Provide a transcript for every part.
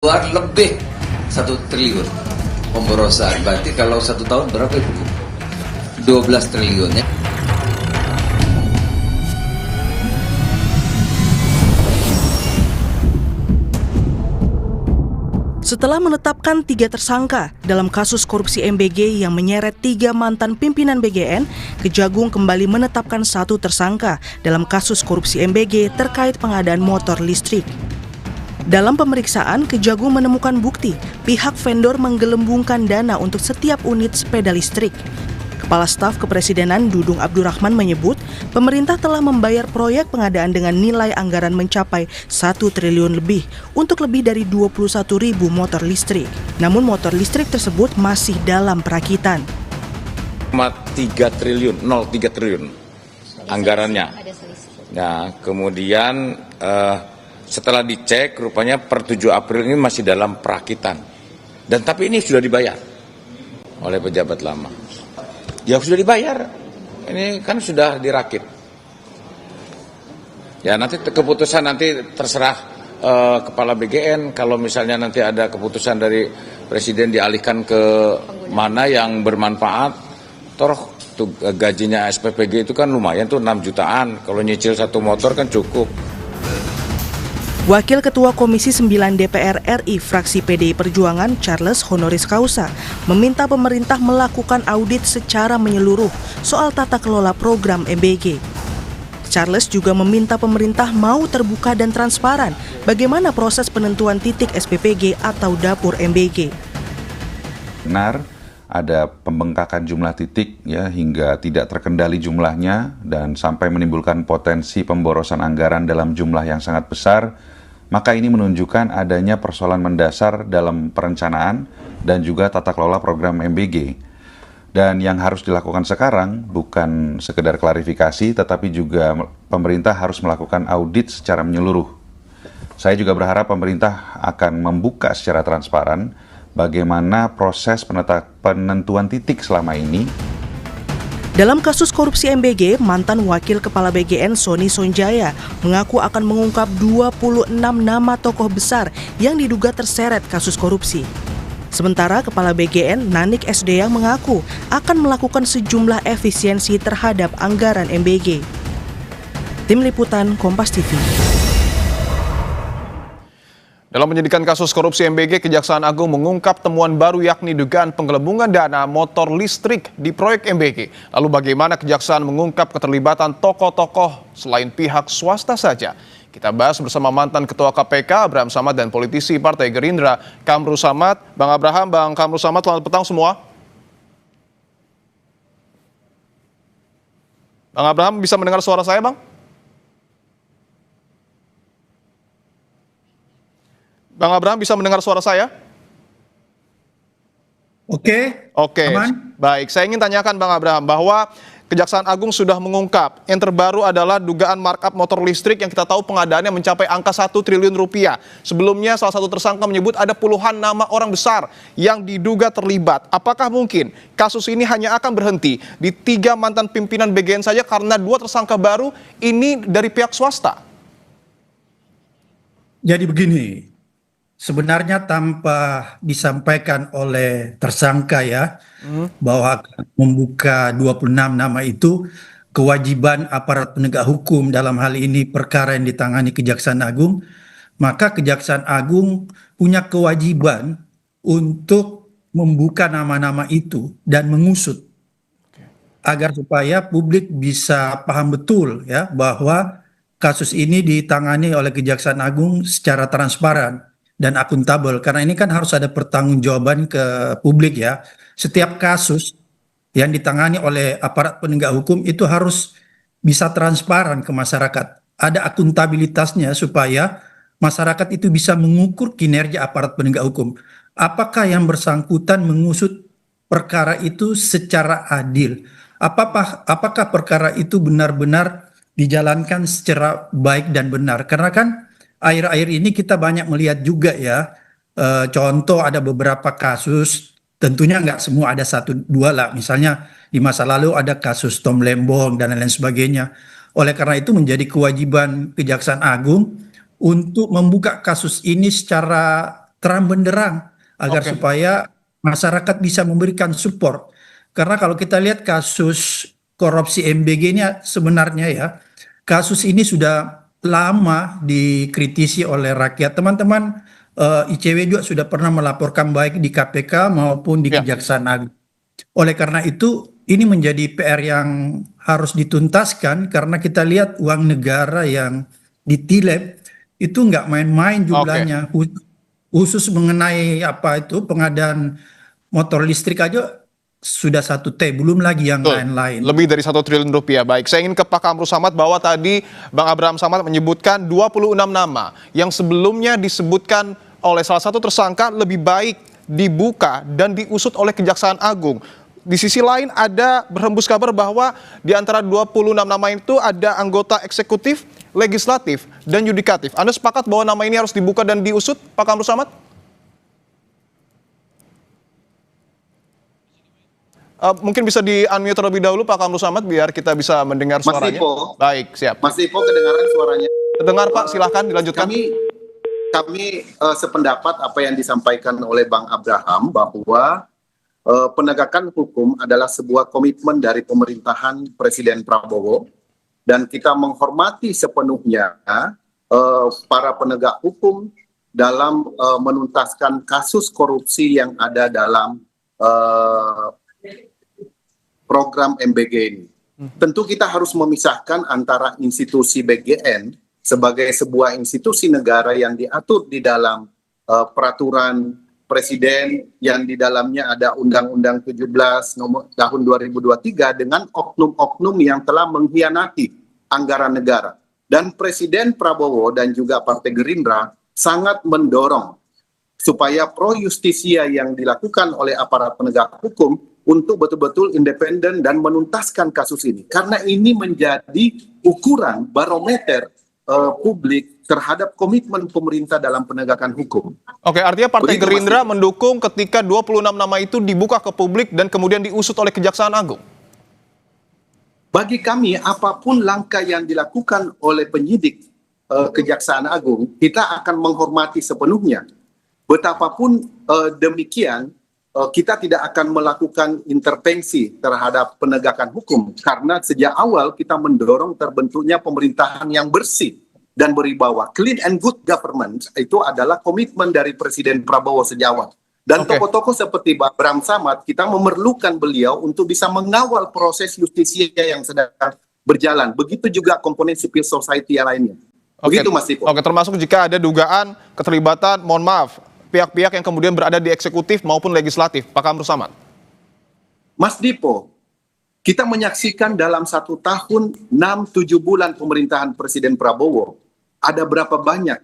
Keluar lebih 1 triliun pemborosan. Berarti kalau 1 tahun berapa itu? 12 triliun ya. Setelah menetapkan 3 tersangka dalam kasus korupsi MBG yang menyeret 3 mantan pimpinan BGN, Kejagung kembali menetapkan 1 tersangka dalam kasus korupsi MBG terkait pengadaan motor listrik. Dalam pemeriksaan, Kejagung menemukan bukti pihak vendor menggelembungkan dana untuk setiap unit sepeda listrik. Kepala Staf Kepresidenan Dudung Abdurrahman menyebut pemerintah telah membayar proyek pengadaan dengan nilai anggaran mencapai 1 triliun lebih untuk lebih dari 21.000 motor listrik. Namun motor listrik tersebut masih dalam perakitan. 3 triliun, 0,3 triliun anggarannya. Nah, kemudian setelah dicek rupanya per 7 April ini masih dalam perakitan. Dan tapi ini sudah dibayar oleh pejabat lama. Ya sudah dibayar, ini kan sudah dirakit. Ya nanti keputusan nanti terserah kepala BGN, kalau misalnya nanti ada keputusan dari presiden dialihkan ke mana yang bermanfaat, toh gajinya SPPG itu kan lumayan tuh 6 jutaan, kalau nyicil 1 motor kan cukup. Wakil Ketua Komisi 9 DPR RI fraksi PDI Perjuangan Charles Honoris Causa meminta pemerintah melakukan audit secara menyeluruh soal tata kelola program MBG. Charles juga meminta pemerintah mau terbuka dan transparan bagaimana proses penentuan titik SPPG atau dapur MBG. Benar, ada pembengkakan jumlah titik ya hingga tidak terkendali jumlahnya dan sampai menimbulkan potensi pemborosan anggaran dalam jumlah yang sangat besar. Maka ini menunjukkan adanya persoalan mendasar dalam perencanaan dan juga tata kelola program MBG. Dan yang harus dilakukan sekarang bukan sekedar klarifikasi, tetapi juga pemerintah harus melakukan audit secara menyeluruh. Saya juga berharap pemerintah akan membuka secara transparan bagaimana proses penentuan titik selama ini. Dalam kasus korupsi MBG, mantan Wakil Kepala BGN Sony Sonjaya mengaku akan mengungkap 26 nama tokoh besar yang diduga terseret kasus korupsi. Sementara Kepala BGN Nanik Sdeyang mengaku akan melakukan sejumlah efisiensi terhadap anggaran MBG. Tim Liputan Kompas TV. Dalam penyidikan kasus korupsi MBG, Kejaksaan Agung mengungkap temuan baru yakni dugaan penggelembungan dana motor listrik di proyek MBG. Lalu bagaimana Kejaksaan mengungkap keterlibatan tokoh-tokoh selain pihak swasta saja? Kita bahas bersama mantan Ketua KPK Abraham Samad dan politisi Partai Gerindra Kamru Samad. Bang Abraham, Bang Kamru Samad, selamat petang semua. Bang Abraham bisa mendengar suara saya, Bang? Bang Abraham bisa mendengar suara saya? Oke. Aman? Baik, saya ingin tanyakan Bang Abraham bahwa Kejaksaan Agung sudah mengungkap yang terbaru adalah dugaan markup motor listrik yang kita tahu pengadaannya mencapai angka 1 triliun rupiah. Sebelumnya salah satu tersangka menyebut ada puluhan nama orang besar yang diduga terlibat. Apakah mungkin kasus ini hanya akan berhenti di 3 mantan pimpinan BGN saja karena 2 tersangka baru ini dari pihak swasta? Jadi begini. Sebenarnya tanpa disampaikan oleh tersangka ya, bahwa akan membuka 26 nama itu, kewajiban aparat penegak hukum dalam hal ini perkara yang ditangani Kejaksaan Agung, maka Kejaksaan Agung punya kewajiban untuk membuka nama-nama itu dan mengusut agar supaya publik bisa paham betul ya bahwa kasus ini ditangani oleh Kejaksaan Agung secara transparan dan akuntabel, karena ini kan harus ada pertanggungjawaban ke publik ya. Setiap kasus yang ditangani oleh aparat penegak hukum itu harus bisa transparan ke masyarakat. Ada akuntabilitasnya supaya masyarakat itu bisa mengukur kinerja aparat penegak hukum. Apakah yang bersangkutan mengusut perkara itu secara adil? Apakah perkara itu benar-benar dijalankan secara baik dan benar? Karena kan akhir-akhir ini kita banyak melihat juga ya, contoh ada beberapa kasus, tentunya nggak semua, ada 1-2 lah. Misalnya di masa lalu ada kasus Tom Lembong dan lain-lain sebagainya. Oleh karena itu menjadi kewajiban Kejaksaan Agung untuk membuka kasus ini secara terang benderang agar Oke. supaya masyarakat bisa memberikan support. Karena kalau kita lihat kasus korupsi MBG ini sebenarnya ya, kasus ini sudah lama dikritisi oleh rakyat. Teman-teman ICW juga sudah pernah melaporkan baik di KPK maupun di Ya. Kejaksaan Agung. Oleh karena itu, ini menjadi PR yang harus dituntaskan karena kita lihat uang negara yang ditilep itu nggak main-main jumlahnya. Khusus mengenai apa itu pengadaan motor listrik aja sudah 1 T, belum lagi yang Betul. lain-lain. Lebih dari 1 triliun rupiah. Baik, saya ingin ke Pak Kamru Samad bahwa tadi Bang Abraham Samad menyebutkan 26 nama yang sebelumnya disebutkan oleh salah satu tersangka lebih baik dibuka dan diusut oleh Kejaksaan Agung. Di sisi lain ada berhembus kabar bahwa di antara 26 nama itu ada anggota eksekutif, legislatif, dan yudikatif. Anda sepakat bahwa nama ini harus dibuka dan diusut, Pak Kamru Samad? Mungkin bisa di-unmute terlebih dahulu Pak Kamru Samad biar kita bisa mendengar Mas suaranya. Ipo. Baik, siap. Mas Ipo kedengaran suaranya. Dengar Pak, silahkan dilanjutkan. Kami sependapat apa yang disampaikan oleh Bang Abraham bahwa penegakan hukum adalah sebuah komitmen dari pemerintahan Presiden Prabowo dan kita menghormati sepenuhnya para penegak hukum dalam menuntaskan kasus korupsi yang ada dalam program MBG ini. Tentu kita harus memisahkan antara institusi BGN sebagai sebuah institusi negara yang diatur di dalam peraturan Presiden yang di dalamnya ada Undang-Undang 17 tahun 2023 dengan oknum-oknum yang telah mengkhianati anggaran negara. Dan Presiden Prabowo dan juga Partai Gerindra sangat mendorong supaya pro justisia yang dilakukan oleh aparat penegak hukum untuk betul-betul independen dan menuntaskan kasus ini. Karena ini menjadi ukuran barometer publik terhadap komitmen pemerintah dalam penegakan hukum. Oke, artinya Partai Begitu, Mas Gerindra Ipo. mendukung ketika 26 nama itu dibuka ke publik dan kemudian diusut oleh Kejaksaan Agung. Bagi kami, apapun langkah yang dilakukan oleh penyidik Kejaksaan Agung, kita akan menghormati sepenuhnya. Betapapun demikian, kita tidak akan melakukan intervensi terhadap penegakan hukum karena sejak awal kita mendorong terbentuknya pemerintahan yang bersih dan berwibawa. Clean and good government itu adalah komitmen dari Presiden Prabowo sejak awal. Dan Oke. tokoh-tokoh seperti Pak Bram Samad, kita memerlukan beliau untuk bisa mengawal proses justisia yang sedang berjalan. Begitu juga komponen civil society yang lainnya. Begitu Mas Ipo. Oke, termasuk jika ada dugaan keterlibatan, mohon maaf, pihak-pihak yang kemudian berada di eksekutif maupun legislatif. Pak Kamru Samad. Mas Dipo, kita menyaksikan dalam 1 tahun 6-7 bulan pemerintahan Presiden Prabowo, ada berapa banyak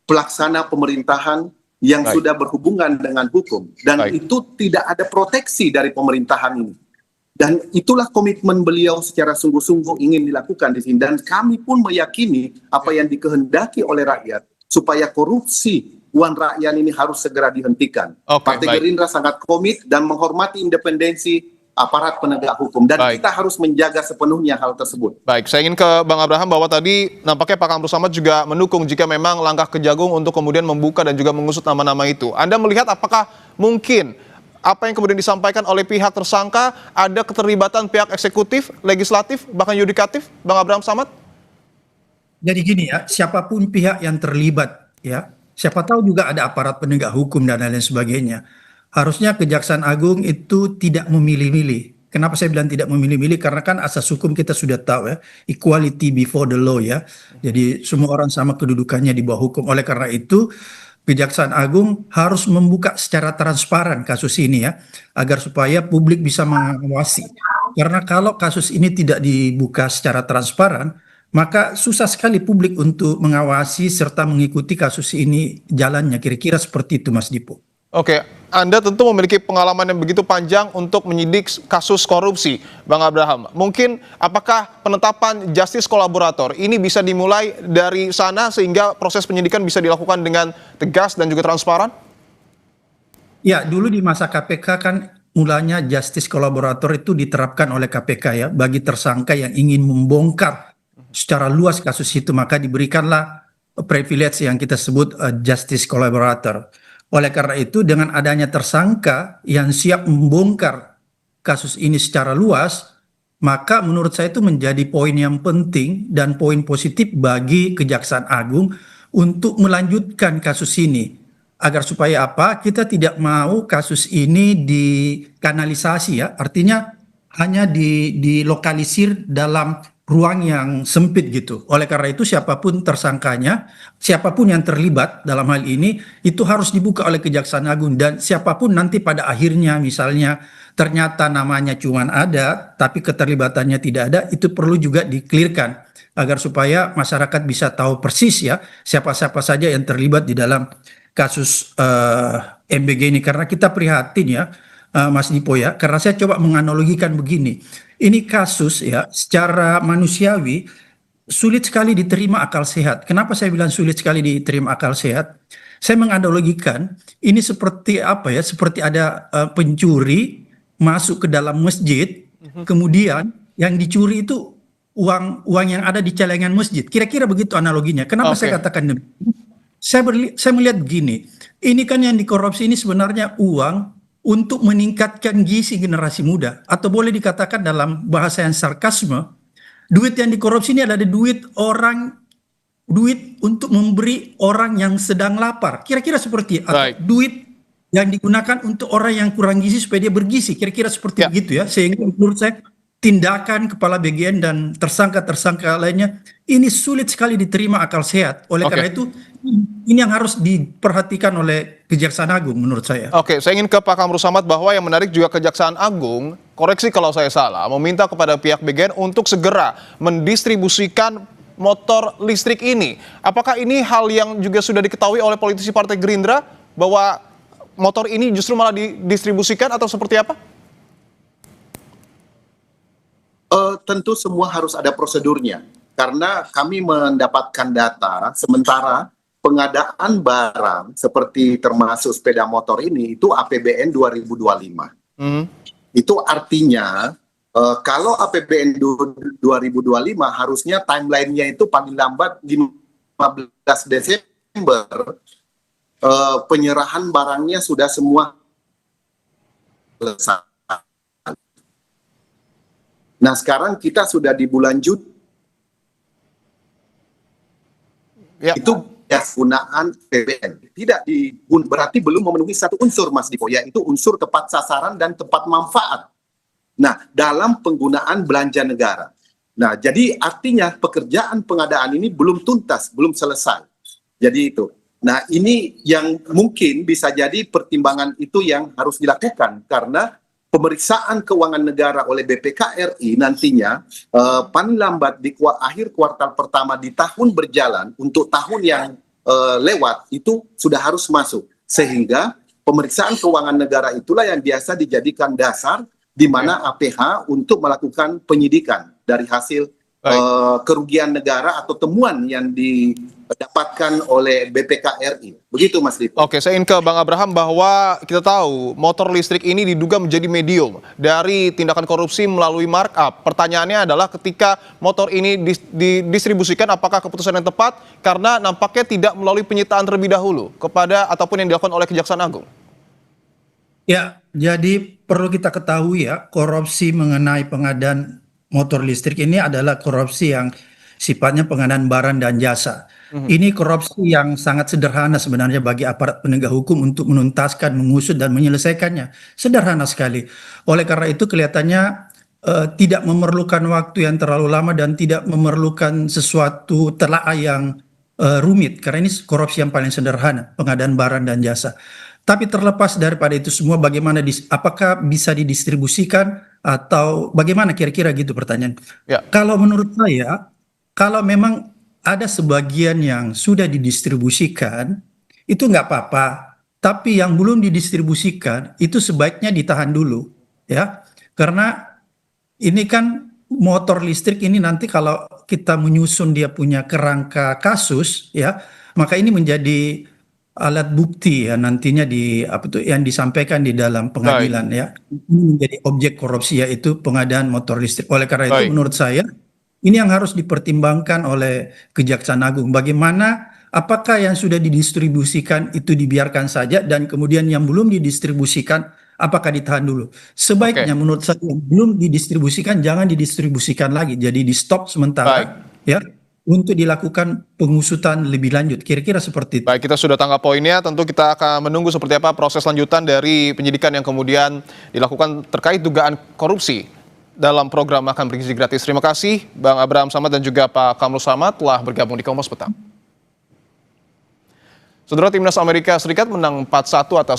pelaksana pemerintahan yang Baik. sudah berhubungan dengan hukum. Dan Baik. itu tidak ada proteksi dari pemerintahan ini. Dan itulah komitmen beliau secara sungguh-sungguh ingin dilakukan di sini. Dan kami pun meyakini apa yang dikehendaki oleh rakyat, supaya korupsi uang rakyat ini harus segera dihentikan. Oke, Partai baik. Gerindra sangat komit dan menghormati independensi aparat penegak hukum. Dan Baik. kita harus menjaga sepenuhnya hal tersebut. Baik, saya ingin ke Bang Abraham bahwa tadi nampaknya Pak Kamru Samad juga mendukung jika memang langkah Kejagung untuk kemudian membuka dan juga mengusut nama-nama itu. Anda melihat apakah mungkin apa yang kemudian disampaikan oleh pihak tersangka ada keterlibatan pihak eksekutif, legislatif, bahkan yudikatif, Bang Abraham Samad? Jadi gini ya, siapapun pihak yang terlibat ya, siapa tahu juga ada aparat penegak hukum dan lain sebagainya. Harusnya Kejaksaan Agung itu tidak memilih-milih. Kenapa saya bilang tidak memilih-milih? Karena kan asas hukum kita sudah tahu ya, equality before the law ya. Jadi semua orang sama kedudukannya di bawah hukum. Oleh karena itu Kejaksaan Agung harus membuka secara transparan kasus ini ya, agar supaya publik bisa mengawasi. Karena kalau kasus ini tidak dibuka secara transparan, maka susah sekali publik untuk mengawasi serta mengikuti kasus ini jalannya. Kira-kira seperti itu Mas Dipo. Oke, Anda tentu memiliki pengalaman yang begitu panjang untuk menyidik kasus korupsi, Bang Abraham. Mungkin apakah penetapan justice kolaborator ini bisa dimulai dari sana sehingga proses penyidikan bisa dilakukan dengan tegas dan juga transparan? Ya, dulu di masa KPK kan mulanya justice kolaborator itu diterapkan oleh KPK ya, bagi tersangka yang ingin membongkar secara luas kasus itu, maka diberikanlah privilege yang kita sebut justice collaborator. Oleh karena itu, dengan adanya tersangka yang siap membongkar kasus ini secara luas, maka menurut saya itu menjadi poin yang penting dan poin positif bagi Kejaksaan Agung untuk melanjutkan kasus ini. Agar supaya apa? Kita tidak mau kasus ini dikanalisasi ya, artinya hanya dilokalisir dalam ruang yang sempit gitu. Oleh karena itu siapapun tersangkanya, siapapun yang terlibat dalam hal ini itu harus dibuka oleh Kejaksaan Agung, dan siapapun nanti pada akhirnya misalnya ternyata namanya cuma ada tapi keterlibatannya tidak ada, itu perlu juga di-clearkan agar supaya masyarakat bisa tahu persis ya siapa-siapa saja yang terlibat di dalam kasus MBG ini. Karena kita prihatin ya, Mas Dipo ya, karena saya coba menganalogikan begini. Ini kasus ya secara manusiawi sulit sekali diterima akal sehat. Kenapa saya bilang sulit sekali diterima akal sehat? Saya menganalogikan ini seperti apa ya? Seperti ada pencuri masuk ke dalam masjid, kemudian yang dicuri itu uang yang ada di celengan masjid. Kira-kira begitu analoginya. Kenapa saya katakan demikian? Saya melihat begini. Ini kan yang dikorupsi ini sebenarnya uang untuk meningkatkan gizi generasi muda, atau boleh dikatakan dalam bahasa yang sarkasme, duit yang dikorupsi ini adalah duit untuk memberi orang yang sedang lapar, kira-kira seperti atau duit yang digunakan untuk orang yang kurang gizi supaya dia bergizi, kira-kira seperti begitu ya. Sehingga menurut saya tindakan kepala BGN dan tersangka-tersangka lainnya ini sulit sekali diterima akal sehat. Oleh karena itu ini yang harus diperhatikan oleh Kejaksaan Agung menurut saya. Oke, saya ingin ke Pak Kamru Samad bahwa yang menarik juga Kejaksaan Agung, koreksi kalau saya salah, meminta kepada pihak BGN untuk segera mendistribusikan motor listrik ini. Apakah ini hal yang juga sudah diketahui oleh politisi Partai Gerindra bahwa motor ini justru malah didistribusikan atau seperti apa? Tentu semua harus ada prosedurnya, karena kami mendapatkan data sementara pengadaan barang seperti termasuk sepeda motor ini itu APBN 2025. Itu artinya kalau APBN 2025 harusnya timelinenya itu paling lambat 15 Desember penyerahan barangnya sudah semua selesai. Nah sekarang kita sudah di bulan Juni, itu penggunaan APBN tidak berarti belum memenuhi satu unsur Mas Dipo, yaitu unsur tepat sasaran dan tepat manfaat. Nah dalam penggunaan belanja negara. Nah jadi artinya pekerjaan pengadaan ini belum tuntas, belum selesai. Jadi itu. Nah ini yang mungkin bisa jadi pertimbangan itu yang harus dilakukan, karena pemeriksaan keuangan negara oleh BPK RI nantinya paling lambat di akhir kuartal pertama di tahun berjalan untuk tahun yang lewat itu sudah harus masuk, sehingga pemeriksaan keuangan negara itulah yang biasa dijadikan dasar di mana APH untuk melakukan penyidikan dari hasil kerugian negara atau temuan yang didapatkan oleh BPK RI. Begitu Mas Dipo. Oke, saya ingin ke Bang Abraham bahwa kita tahu motor listrik ini diduga menjadi medium dari tindakan korupsi melalui markup. Pertanyaannya adalah ketika motor ini didistribusikan apakah keputusan yang tepat, karena nampaknya tidak melalui penyitaan terlebih dahulu kepada ataupun yang dilakukan oleh Kejaksaan Agung. Ya, jadi perlu kita ketahui ya, korupsi mengenai pengadaan motor listrik ini adalah korupsi yang sifatnya pengadaan barang dan jasa. Ini korupsi yang sangat sederhana sebenarnya bagi aparat penegak hukum untuk menuntaskan, mengusut dan menyelesaikannya. Sederhana sekali. Oleh karena itu kelihatannya tidak memerlukan waktu yang terlalu lama dan tidak memerlukan sesuatu telaah yang rumit, karena ini korupsi yang paling sederhana, pengadaan barang dan jasa. Tapi terlepas daripada itu semua, bagaimana apakah bisa didistribusikan atau bagaimana kira-kira gitu pertanyaan. Kalau menurut saya, kalau memang ada sebagian yang sudah didistribusikan, itu nggak apa-apa. Tapi yang belum didistribusikan itu sebaiknya ditahan dulu, ya. Karena ini kan motor listrik ini nanti kalau kita menyusun dia punya kerangka kasus, ya, maka ini menjadi alat bukti ya nantinya yang disampaikan di dalam pengadilan ya. Ini menjadi objek korupsi, yaitu pengadaan motor listrik. Oleh karena itu menurut saya ini yang harus dipertimbangkan oleh Kejaksaan Agung, bagaimana apakah yang sudah didistribusikan itu dibiarkan saja dan kemudian yang belum didistribusikan apakah ditahan dulu? Sebaiknya menurut saya yang belum didistribusikan jangan didistribusikan lagi, jadi di stop sementara ya untuk dilakukan pengusutan lebih lanjut. Kira-kira seperti itu. Baik, kita sudah tangkap poinnya. Tentu kita akan menunggu seperti apa proses lanjutan dari penyidikan yang kemudian dilakukan terkait dugaan korupsi dalam program makan bergizi gratis. Terima kasih Bang Abraham Samad dan juga Pak Kamrul Samad telah bergabung di Kompas Petang. Saudara, Timnas Amerika Serikat menang 4-1 atas